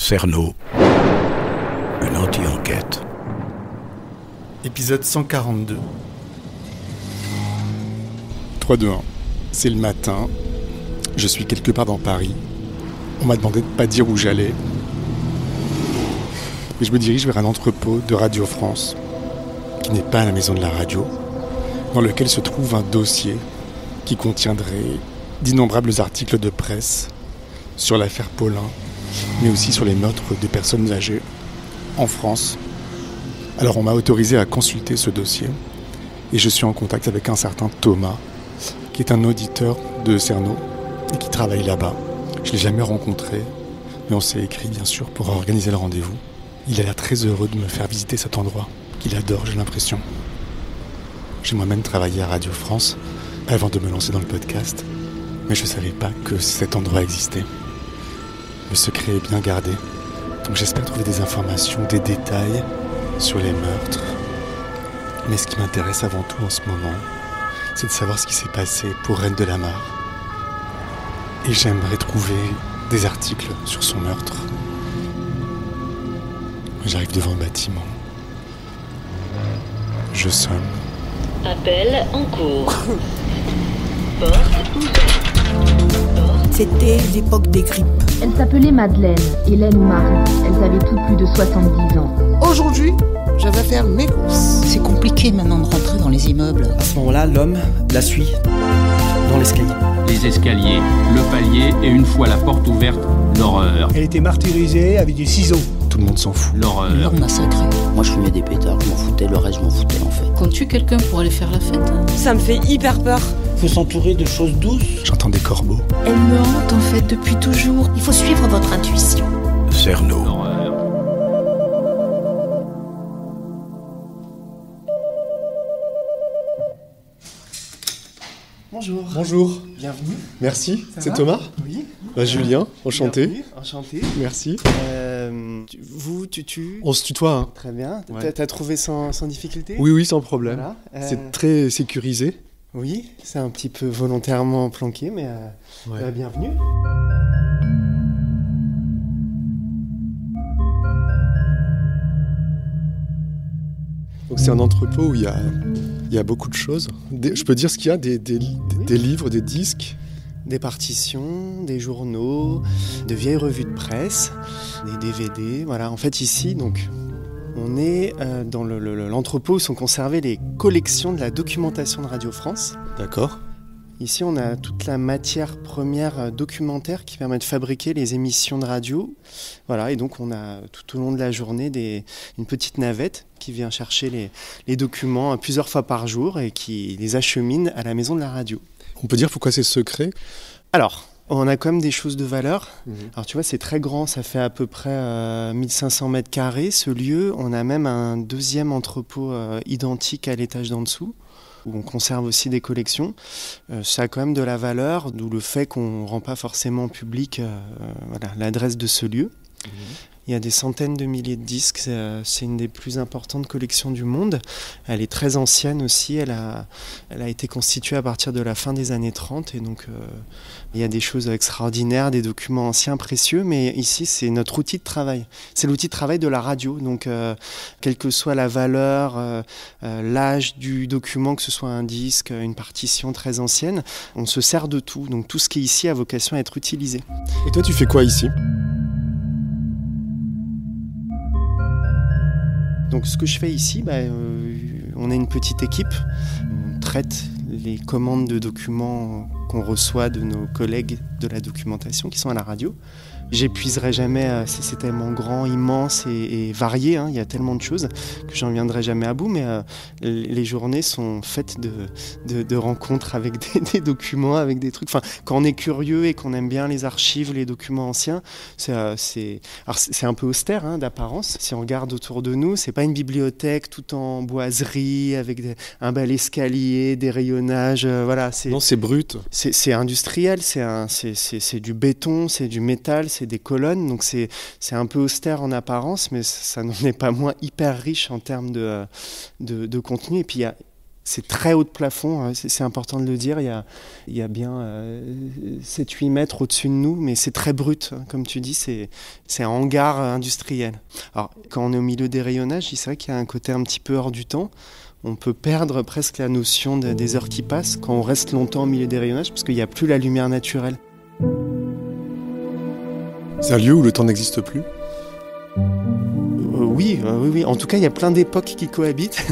Cerno, une anti-enquête. Épisode 142. 3, 2, 1. C'est le matin. Je suis quelque part dans Paris. On m'a demandé de ne pas dire où j'allais. Et je me dirige vers un entrepôt de Radio France, qui n'est pas la maison de la radio, dans lequel se trouve un dossier qui contiendrait d'innombrables articles de presse sur l'affaire Paulin, mais aussi sur les meurtres des personnes âgées en France. Alors on m'a autorisé à consulter ce dossier et je suis en contact avec un certain Thomas, qui est un auditeur de Cerno et qui travaille là-bas. Je ne l'ai jamais rencontré, mais on s'est écrit bien sûr pour organiser le rendez-vous. Il a l'air très heureux de me faire visiter cet endroit, qu'il adore, j'ai l'impression. J'ai moi-même travaillé à Radio France avant de me lancer dans le podcast, mais je ne savais pas que cet endroit existait. Le secret est bien gardé, donc j'espère trouver des informations, des détails sur les meurtres. Mais ce qui m'intéresse avant tout en ce moment, c'est de savoir ce qui s'est passé pour Reine de la Mare. Et j'aimerais trouver des articles sur son meurtre. J'arrive devant un bâtiment. Je sonne. Appel en cours. Porte ouverte. C'était l'époque des grippes. Elles s'appelaient Madeleine, Hélène ou Marie. Elles avaient toutes plus de 70 ans. Aujourd'hui, je vais faire mes courses. C'est compliqué maintenant de rentrer dans les immeubles. À ce moment-là, l'homme la suit dans l'escalier. Les escaliers, le palier et une fois la porte ouverte, l'horreur. Elle était martyrisée avec des ciseaux. Tout le monde s'en fout. L'horreur. L'homme massacré. Moi je fumais des pétards, je m'en foutais, le reste je m'en foutais en fait. Qu'on tue quelqu'un pour aller faire la fête. Ça me fait hyper peur. Faut s'entourer de choses douces. J'entends des corbeaux. Elle me hante en fait depuis toujours. Il faut suivre votre intuition. Cerno. L'horreur. Bonjour. Bonjour. Bienvenue. Merci. Ça C'est va ? Thomas ? Oui. Julien, enchanté. Bienvenue. Enchanté. Merci. Tu... On se tutoie, hein ? Très bien. Ouais. T'as trouvé sans difficulté ? Oui, sans problème. Voilà. C'est très sécurisé. Oui, c'est un petit peu volontairement planqué, mais bienvenue. Donc c'est un entrepôt où il y a beaucoup de choses. Je peux dire ce qu'il y a, des livres, des disques. Des partitions, des journaux, de vieilles revues de presse, des DVD. Voilà, en fait ici, donc, on est dans l'entrepôt où sont conservées les collections de la documentation de Radio France. D'accord. Ici, on a toute la matière première documentaire qui permet de fabriquer les émissions de radio. Voilà, et donc on a tout au long de la journée une petite navette qui vient chercher les documents plusieurs fois par jour et qui les achemine à la maison de la radio. On peut dire pourquoi c'est secret ? Alors, on a quand même des choses de valeur. Alors tu vois, c'est très grand, ça fait à peu près 1500 mètres carrés ce lieu. On a même un deuxième entrepôt identique à l'étage d'en dessous, où on conserve aussi des collections. Ça a quand même de la valeur, d'où le fait qu'on ne rend pas forcément public l'adresse de ce lieu. Il y a des centaines de milliers de disques, c'est une des plus importantes collections du monde. Elle est très ancienne aussi, elle a été constituée à partir de la fin des années 30 et donc il y a des choses extraordinaires, des documents anciens précieux, mais ici c'est notre outil de travail. C'est l'outil de travail de la radio, donc quelle que soit la valeur, l'âge du document, que ce soit un disque, une partition très ancienne, on se sert de tout, donc tout ce qui est ici a vocation à être utilisé. Et toi tu fais quoi ici ? Donc ce que je fais ici, on a une petite équipe, on traite les commandes de documents qu'on reçoit de nos collègues de la documentation qui sont à la radio. J'épuiserai jamais, c'est tellement grand, immense et varié, hein, il y a tellement de choses que j'en viendrai jamais à bout, mais les journées sont faites de rencontres avec des documents, avec des trucs. Enfin, quand on est curieux et qu'on aime bien les archives, les documents anciens, c'est un peu austère hein, d'apparence. Si on regarde autour de nous, c'est pas une bibliothèque tout en boiserie avec un bel escalier, des rayonnages, voilà. Non, c'est brut. C'est industriel, c'est du béton, c'est du métal, c'est des colonnes, donc c'est un peu austère en apparence, mais ça n'en est pas moins hyper riche en termes de contenu. Et puis il C'est très haut de plafond, c'est important de le dire. Il y a bien 7-8 mètres au-dessus de nous, mais c'est très brut. Comme tu dis, c'est un hangar industriel. Alors, quand on est au milieu des rayonnages, c'est vrai qu'il y a un côté un petit peu hors du temps. On peut perdre presque la notion des heures qui passent quand on reste longtemps au milieu des rayonnages, parce qu'il n'y a plus la lumière naturelle. C'est un lieu où le temps n'existe plus ? Oui. En tout cas, il y a plein d'époques qui cohabitent.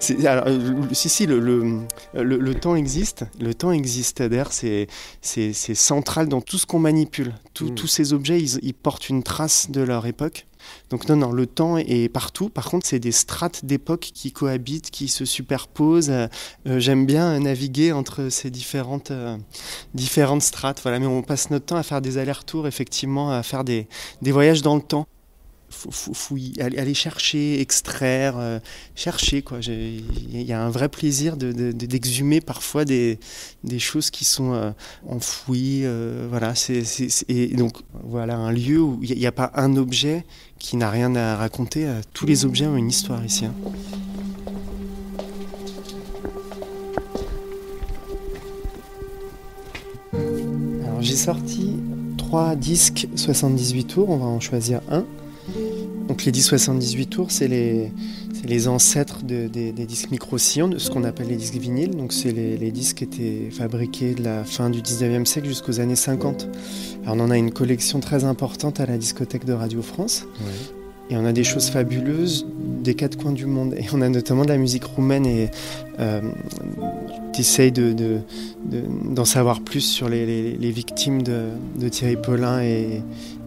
Le temps existe. Le temps existe. D'ailleurs, c'est central dans tout ce qu'on manipule. Tous ces objets, ils portent une trace de leur époque. Donc non, le temps est partout. Par contre, c'est des strates d'époque qui cohabitent, qui se superposent. J'aime bien naviguer entre ces différentes strates. Voilà. Mais on passe notre temps à faire des allers-retours, effectivement, à faire des voyages dans le temps. Faut aller chercher, extraire, chercher quoi. Il y a un vrai plaisir d'exhumer parfois des choses qui sont enfouies. Voilà, et donc voilà un lieu où il n'y a pas un objet qui n'a rien à raconter. Tous les objets ont une histoire ici. Alors j'ai sorti 3 disques 78 tours. On va en choisir un. Donc les 10-78 tours, c'est les ancêtres des disques micro-sillons, de ce qu'on appelle les disques vinyles. Donc c'est les disques qui étaient fabriqués de la fin du 19e siècle jusqu'aux années 50. Alors on en a une collection très importante à la discothèque de Radio France. Oui. Et on a des choses fabuleuses des 4 coins du monde. Et on a notamment de la musique roumaine et t'essayes d'en savoir plus sur les victimes de Thierry Paulin et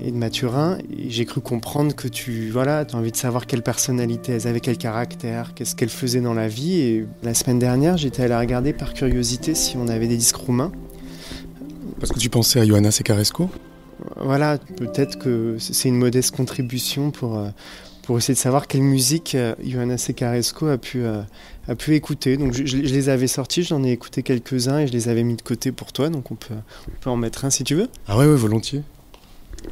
de Mathurin. Et j'ai cru comprendre que tu as envie de savoir quelle personnalité elles avaient, quel caractère, qu'est-ce qu'elles faisaient dans la vie. Et la semaine dernière, j'étais allé regarder par curiosité si on avait des disques roumains. Parce que tu pensais à Ioana Secarescu ? Voilà, peut-être que c'est une modeste contribution pour essayer de savoir quelle musique Ioana Secarescu a pu écouter. Donc je les avais sortis, j'en ai écouté quelques-uns et je les avais mis de côté pour toi, donc on peut en mettre un si tu veux. Ah ouais, volontiers.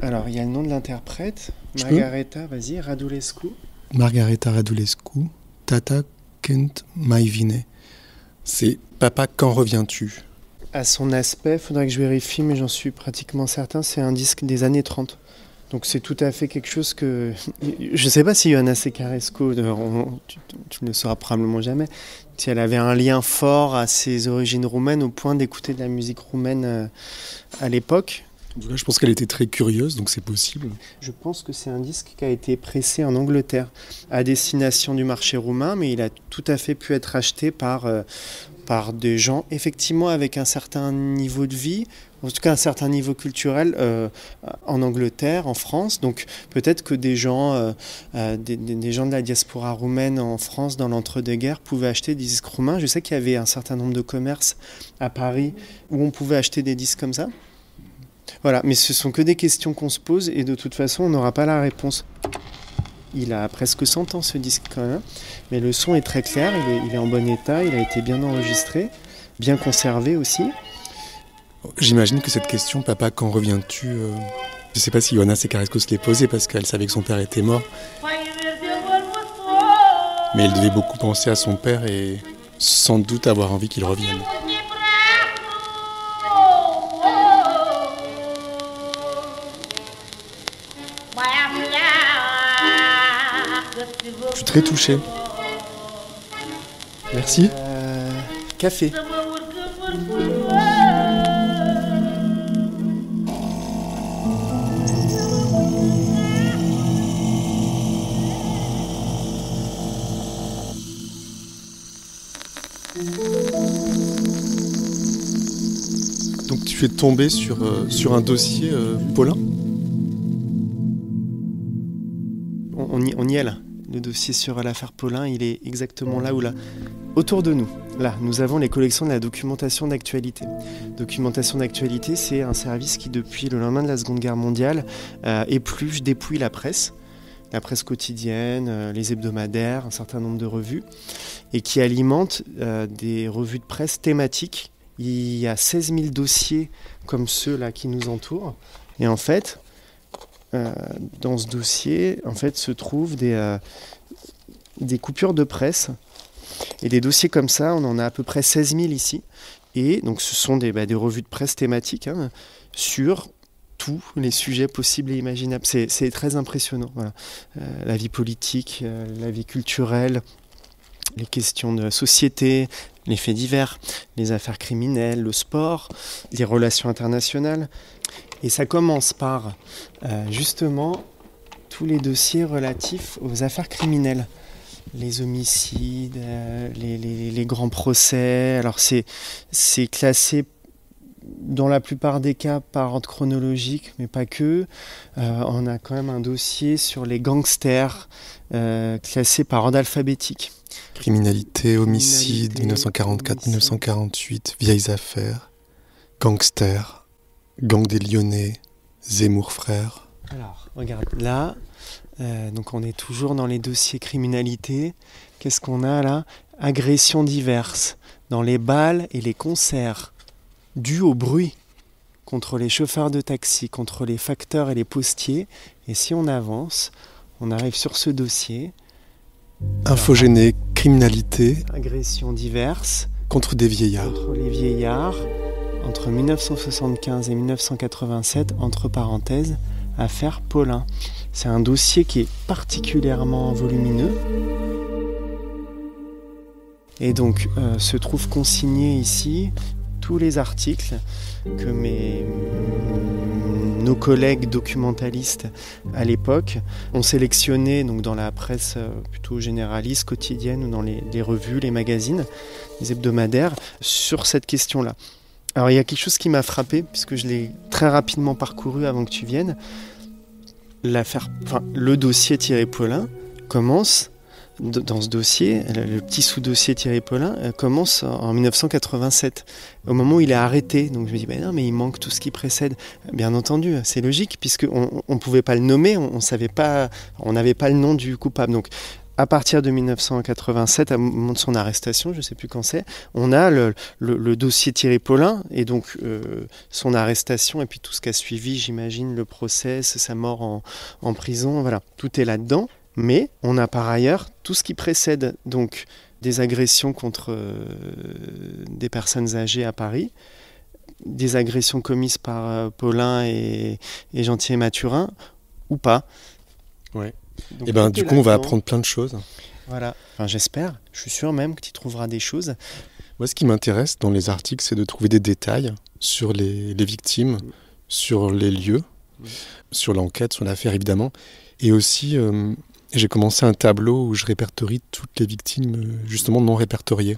Alors il y a le nom de l'interprète, Margareta, vas-y, Radulescu. Margareta Radulescu, Tata Kent Maivine. C'est Papa, quand reviens-tu ? À son aspect, il faudrait que je vérifie, mais j'en suis pratiquement certain, c'est un disque des années 30. Donc c'est tout à fait quelque chose que... Je ne sais pas si Ioana Secarescu, tu ne le sauras probablement jamais, si elle avait un lien fort à ses origines roumaines au point d'écouter de la musique roumaine à l'époque. En tout cas, je pense qu'elle était très curieuse, donc c'est possible. Je pense que c'est un disque qui a été pressé en Angleterre à destination du marché roumain, mais il a tout à fait pu être acheté par des gens effectivement avec un certain niveau de vie, en tout cas un certain niveau culturel en Angleterre, en France. Donc peut-être que des gens de la diaspora roumaine en France dans l'entre-deux-guerres pouvaient acheter des disques roumains. Je sais qu'il y avait un certain nombre de commerces à Paris où on pouvait acheter des disques comme ça. Voilà, mais ce sont que des questions qu'on se pose et de toute façon on n'aura pas la réponse. Il a presque 100 ans ce disque quand même, mais le son est très clair, il est en bon état, il a été bien enregistré, bien conservé aussi. J'imagine que cette question, Papa, quand reviens-tu je ne sais pas si Ioana Secarescu se l'est posée parce qu'elle savait que son père était mort. Mais elle devait beaucoup penser à son père et sans doute avoir envie qu'il revienne. Je suis très touché. Merci. Café. Donc tu es tombé sur un dossier Paulin ? On y est là. Le dossier sur l'affaire Paulin, il est exactement là où là. Autour de nous, là, nous avons les collections de la documentation d'actualité. Documentation d'actualité, c'est un service qui, depuis le lendemain de la Seconde Guerre mondiale, épluche, dépouille la presse quotidienne, les hebdomadaires, un certain nombre de revues, et qui alimente des revues de presse thématiques. Il y a 16 000 dossiers comme ceux-là qui nous entourent. Et en fait, dans ce dossier, se trouvent des coupures de presse Et des dossiers comme ça, on en a à peu près 16 000 ici. Et donc ce sont des revues de presse thématiques sur tous les sujets possibles et imaginables. C'est très impressionnant. Voilà. La vie politique, la vie culturelle, les questions de société, les faits divers, les affaires criminelles, le sport, les relations internationales. Et ça commence par justement tous les dossiers relatifs aux affaires criminelles. Les homicides, les grands procès. Alors c'est classé dans la plupart des cas par ordre chronologique, mais pas que. On a quand même un dossier sur les gangsters classé par ordre alphabétique. Criminalité, homicide, 1944-1948, vieilles affaires, gangsters, gang des Lyonnais, Zemmour frères. Alors, regarde, là, donc on est toujours dans les dossiers criminalité. Qu'est-ce qu'on a là ? Agressions diverses dans les bals et les concerts, dues au bruit, contre les chauffeurs de taxi, contre les facteurs et les postiers. Et si on avance, on arrive sur ce dossier. Infogéné, criminalité. Agressions diverses. Contre des vieillards. Contre les vieillards. Entre 1975 et 1987, entre parenthèses, affaire Paulin. C'est un dossier qui est particulièrement volumineux. Et donc, se trouvent consignés ici tous les articles que nos collègues documentalistes à l'époque ont sélectionnés donc dans la presse plutôt généraliste, quotidienne ou dans les revues, les magazines, les hebdomadaires, sur cette question-là. Alors il y a quelque chose qui m'a frappé, puisque je l'ai très rapidement parcouru avant que tu viennes. Le dossier Thierry Paulin commence, dans ce dossier, le petit sous-dossier Thierry Paulin commence en 1987, au moment où il est arrêté. Donc je me dis, non, mais il manque tout ce qui précède. Bien entendu, c'est logique, puisqu'on ne pouvait pas le nommer, on n'avait pas le nom du coupable. Donc à partir de 1987, à moment de son arrestation, je ne sais plus quand c'est, on a le dossier Thierry Paulin, et donc son arrestation, et puis tout ce qui a suivi, j'imagine, le procès, sa mort en prison, voilà, tout est là-dedans. Mais on a par ailleurs tout ce qui précède, donc des agressions contre des personnes âgées à Paris, des agressions commises par Paulin et Gentil et Mathurin, ou pas. Ouais. Donc, du coup, on va apprendre plein de choses. Voilà, j'espère, je suis sûr même que tu trouveras des choses. Moi, ce qui m'intéresse dans les articles, c'est de trouver des détails sur les victimes, sur les lieux, sur l'enquête, sur l'affaire évidemment, et aussi... j'ai commencé un tableau où je répertorie toutes les victimes justement non répertoriées.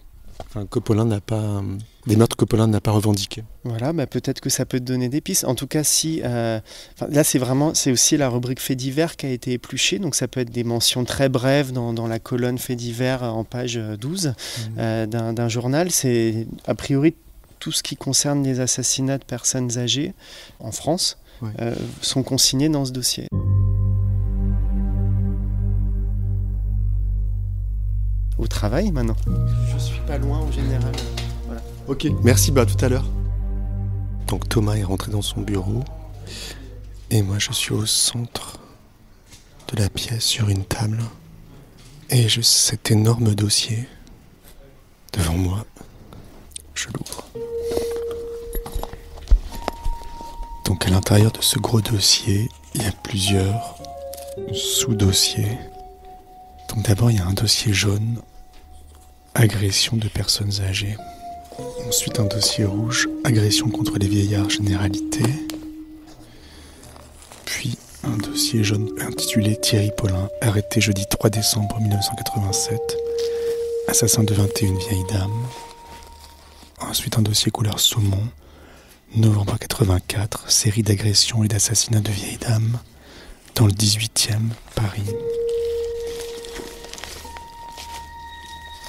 Des meurtres que Paulin n'a pas revendiqués. Voilà, peut-être que ça peut te donner des pistes. En tout cas, là c'est aussi la rubrique faits divers qui a été épluchée, donc ça peut être des mentions très brèves dans la colonne faits divers en page 12 d'un journal. C'est a priori tout ce qui concerne les assassinats de personnes âgées en France sont consignés dans ce dossier. Au travail maintenant. Je suis pas loin en général. Voilà. Ok, merci, tout à l'heure. Donc Thomas est rentré dans son bureau et moi je suis au centre de la pièce sur une table et j'ai cet énorme dossier devant moi. Je l'ouvre. Donc à l'intérieur de ce gros dossier, il y a plusieurs sous-dossiers. Donc d'abord, il y a un dossier jaune, agression de personnes âgées. Ensuite, un dossier rouge, agression contre les vieillards, généralité. Puis, un dossier jaune intitulé Thierry Paulin, arrêté jeudi 3 décembre 1987, assassin de 21 vieilles dames. Ensuite, un dossier couleur saumon, novembre 84, série d'agressions et d'assassinats de vieilles dames dans le 18e Paris.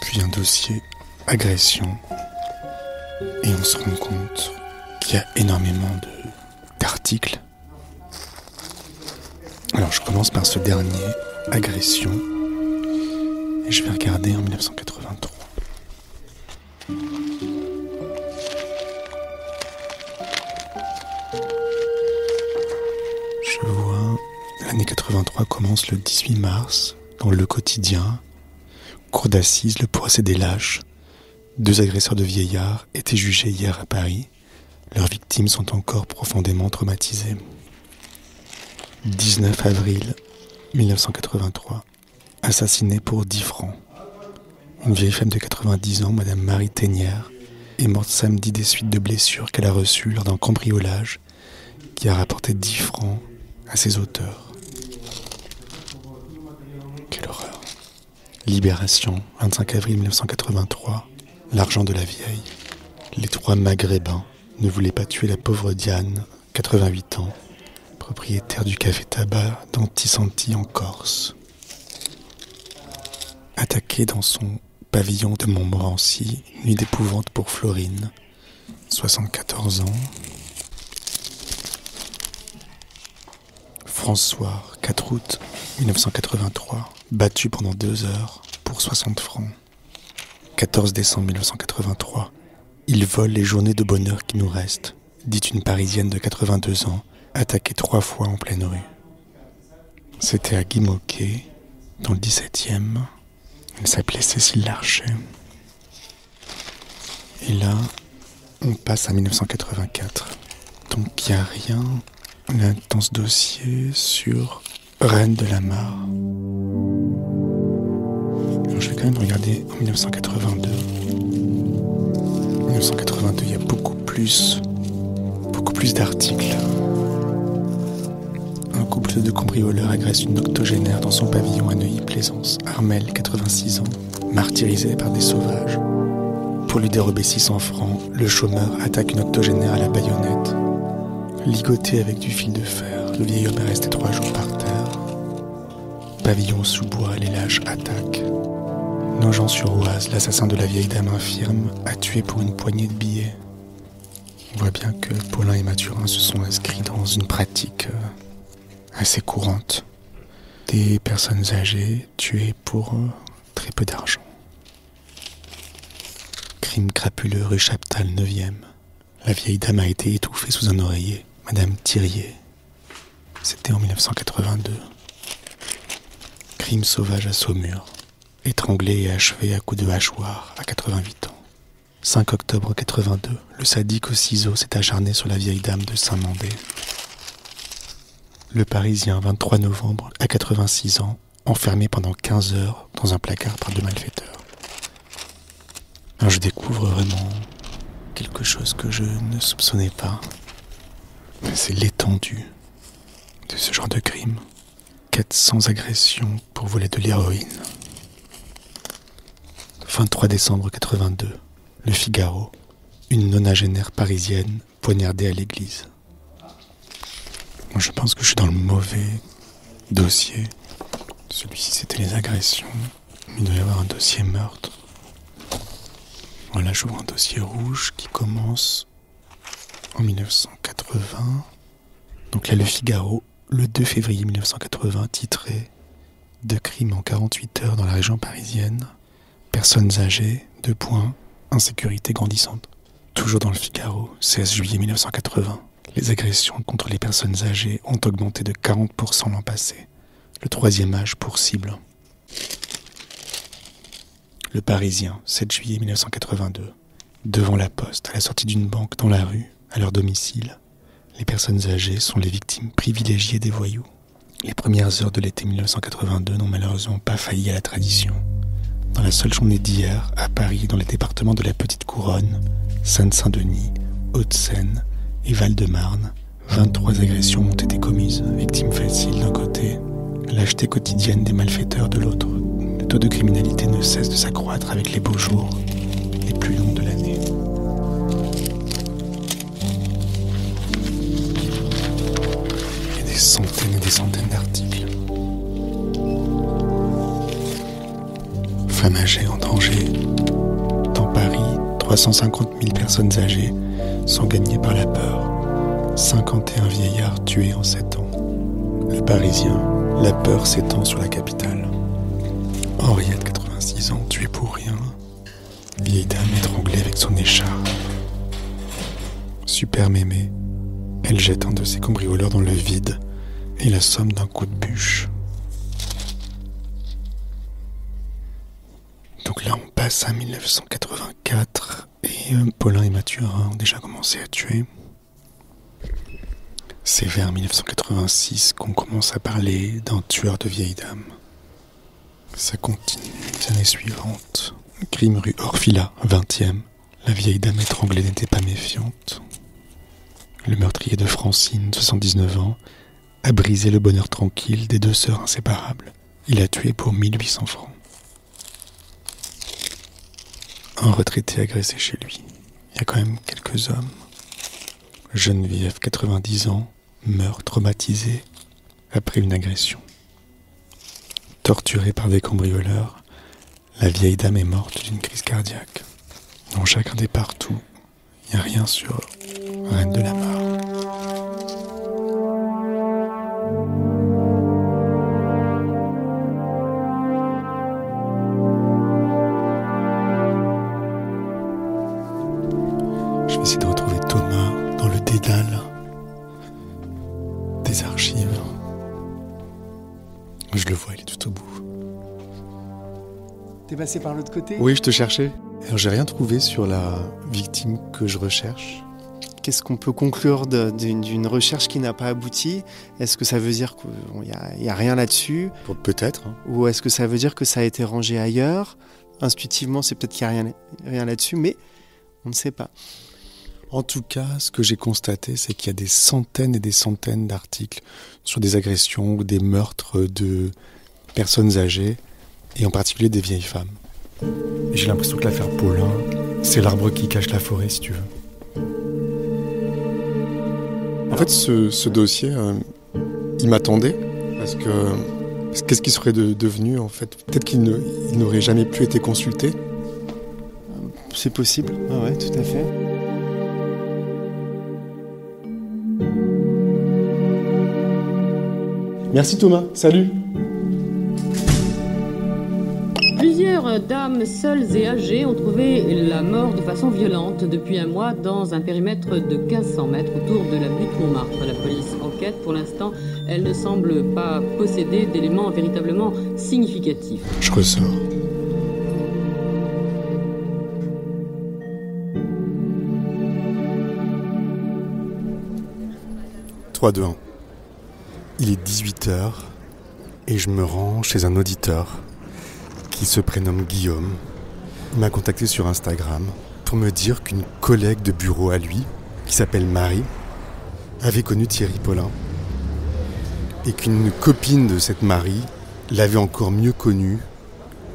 Puis un dossier agression et on se rend compte qu'il y a énormément d'articles. Alors je commence par ce dernier, agression, et je vais regarder en 1983. Je vois, l'année 83 commence le 18 mars dans Le Quotidien. Cour d'assises, le procédé lâche. 2 agresseurs de vieillards étaient jugés hier à Paris. Leurs victimes sont encore profondément traumatisées. 19 avril 1983. Assassinée pour 10 francs. Une vieille femme de 90 ans, Madame Marie Ténière, est morte samedi des suites de blessures qu'elle a reçues lors d'un cambriolage qui a rapporté 10 francs à ses auteurs. Quelle horreur. Libération, 25 avril 1983. L'argent de la vieille. Les 3 maghrébins ne voulaient pas tuer la pauvre Diane, 88 ans, propriétaire du café-tabac d'Antisanti en Corse. Attaqué dans son pavillon de Montmorency, nuit d'épouvante pour Florine, 74 ans. François, 4 août 1983, battu pendant 2 heures pour 60 francs. 14 décembre 1983, il vole les journées de bonheur qui nous restent, dit une Parisienne de 82 ans, attaquée 3 fois en pleine rue. C'était à Guimauquet, dans le 17e. Elle s'appelait Cécile Larcher. Et là, on passe à 1984. Donc il n'y a rien là, dans ce dossier sur Reine de la Mare. Alors, je vais quand même regarder en 1982. En 1982, il y a beaucoup plus d'articles. Un couple de cambrioleurs agresse une octogénaire dans son pavillon à Neuilly-Plaisance. Armel, 86 ans, martyrisé par des sauvages. Pour lui dérober 600 francs, le chômeur attaque une octogénaire à la baïonnette. Ligoté avec du fil de fer, le vieil homme est resté 3 jours par terre. Pavillon sous bois, les lâches attaquent. Nogent-sur-Oise, l'assassin de la vieille dame infirme, a tué pour une poignée de billets. On voit bien que Paulin et Mathurin se sont inscrits dans une pratique assez courante. Des personnes âgées tuées pour très peu d'argent. Crime crapuleux rue Chaptal, 9e. La vieille dame a été étouffée sous un oreiller. Madame Thirier. C'était en 1982. Crime sauvage à Saumur. Étranglé et achevé à coups de hachoir à 88 ans. 5 octobre 82, le sadique au ciseau s'est acharné sur la vieille dame de Saint-Mandé. Le Parisien, 23 novembre, à 86 ans, enfermé pendant 15 heures dans un placard par 2 malfaiteurs. Alors je découvre vraiment quelque chose que je ne soupçonnais pas. C'est l'étendue de ce genre de crime. 400 agressions pour voler de l'héroïne. 23 décembre 82. Le Figaro, une nonagénaire parisienne poignardée à l'église. Moi, je pense que je suis dans le mauvais dossier. Celui-ci, c'était les agressions. Il doit y avoir un dossier meurtre. Voilà, j'ouvre un dossier rouge qui commence en 1980. Donc là, le Figaro, le 2 février 1980, titré « 2 crimes en 48 heures dans la région parisienne. Personnes âgées, 2 points. Insécurité grandissante. » Toujours dans le Figaro, 16 juillet 1980. Les agressions contre les personnes âgées ont augmenté de 40% l'an passé. Le 3e âge pour cible. Le Parisien, 7 juillet 1982. Devant la poste, à la sortie d'une banque dans la rue, à leur domicile, les personnes âgées sont les victimes privilégiées des voyous. Les premières heures de l'été 1982 n'ont malheureusement pas failli à la tradition. Dans la seule journée d'hier, à Paris, dans les départements de la Petite Couronne, Seine-Saint-Denis, Hauts-de-Seine et Val-de-Marne, 23 agressions ont été commises, victimes faciles d'un côté, lâcheté quotidienne des malfaiteurs de l'autre. Le taux de criminalité ne cesse de s'accroître avec les beaux jours, les plus longs de l'année. Il y a des centaines et des centaines d'articles. Femmes âgées en danger. Dans Paris, 350 000 personnes âgées sont gagnées par la peur. 51 vieillards tués en 7 ans. Le Parisien, la peur s'étend sur la capitale. Henriette, 86 ans, tuée pour rien. Vieille dame étranglée avec son écharpe. Super mémé, elle jette un de ses cambrioleurs dans le vide et l'assomme d'un coup de bûche. passe à 1984 et Paulin et Mathurin ont déjà commencé à tuer. C'est vers 1986 qu'on commence à parler d'un tueur de vieilles dames. Ça continue les années suivantes. Crime rue Orfila, 20e. La vieille dame étranglée n'était pas méfiante. Le meurtrier de Francine, 79 ans, a brisé le bonheur tranquille des deux sœurs inséparables. Il a tué pour 1800 francs. Un retraité agressé chez lui. Il y a quand même quelques hommes. Geneviève, 90 ans, meurt traumatisée après une agression. Torturée par des cambrioleurs, la vieille dame est morte d'une crise cardiaque. Dans chacun des partout, il n'y a rien sur Reine de la Mare. Je vais essayer de retrouver Thomas dans le dédale des archives. Je le vois, il est tout au bout. T'es passé par l'autre côté ? Oui, je te cherchais. Alors, j'ai rien trouvé sur la victime que je recherche. Qu'est-ce qu'on peut conclure d'une recherche qui n'a pas abouti ? Est-ce que ça veut dire qu'il n'y a rien là-dessus ? Peut-être. Ou est-ce que ça veut dire que ça a été rangé ailleurs ? Intuitivement, c'est peut-être qu'il n'y a rien là-dessus, mais on ne sait pas. En tout cas, ce que j'ai constaté, c'est qu'il y a des centaines et des centaines d'articles sur des agressions ou des meurtres de personnes âgées, et en particulier des vieilles femmes. Et j'ai l'impression que l'affaire Paulin, c'est l'arbre qui cache la forêt, si tu veux. En fait, ce dossier, il m'attendait, parce que qu'est-ce qui serait devenu, en fait ? Peut-être qu'il n'aurait jamais plus été consulté. C'est possible, ouais, tout à fait. Merci Thomas, salut. Plusieurs dames seules et âgées ont trouvé la mort de façon violente depuis un mois dans un périmètre de 1500 mètres autour de la butte Montmartre. La police enquête. Pour l'instant, elle ne semble pas posséder d'éléments véritablement significatifs. Je ressors. Trois, 2, 1. Il est 18h et je me rends chez un auditeur qui se prénomme Guillaume. Il m'a contacté sur Instagram pour me dire qu'une collègue de bureau à lui, qui s'appelle Marie, avait connu Thierry Paulin et qu'une copine de cette Marie l'avait encore mieux connu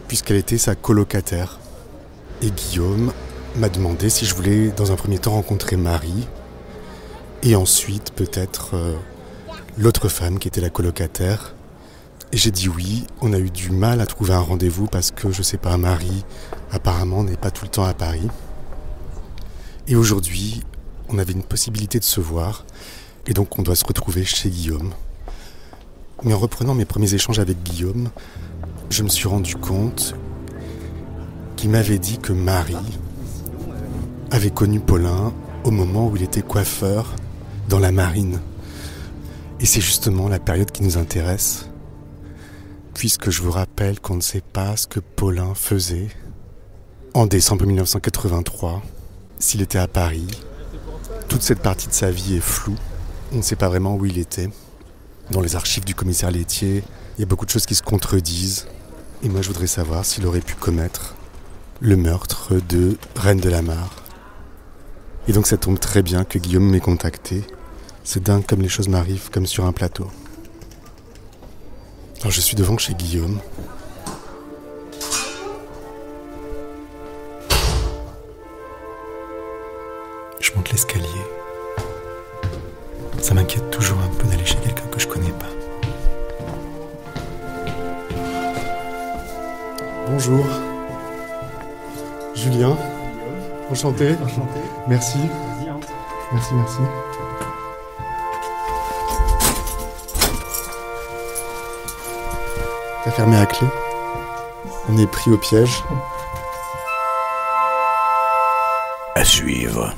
puisqu'elle était sa colocataire. Et Guillaume m'a demandé si je voulais dans un premier temps rencontrer Marie et ensuite peut-être l'autre femme qui était la colocataire. Et j'ai dit oui. On a eu du mal à trouver un rendez-vous parce que, je sais pas, Marie apparemment n'est pas tout le temps à Paris. Et aujourd'hui, on avait une possibilité de se voir et donc on doit se retrouver chez Guillaume. Mais en reprenant mes premiers échanges avec Guillaume, je me suis rendu compte qu'il m'avait dit que Marie avait connu Paulin au moment où il était coiffeur dans la marine. Et c'est justement la période qui nous intéresse, puisque je vous rappelle qu'on ne sait pas ce que Paulin faisait en décembre 1983, s'il était à Paris. Toute cette partie de sa vie est floue, on ne sait pas vraiment où il était. Dans les archives du commissaire laitier, il y a beaucoup de choses qui se contredisent. Et moi je voudrais savoir s'il aurait pu commettre le meurtre de Reine de la Mare. Et donc ça tombe très bien que Guillaume m'ait contacté. C'est dingue comme les choses m'arrivent, comme sur un plateau. Alors je suis devant chez Guillaume. Je monte l'escalier. Ça m'inquiète toujours un peu d'aller chez quelqu'un que je connais pas. Bonjour. Julien. Enchanté. Enchanté. Merci. Merci. T'as fermé à clé. On est pris au piège. À suivre.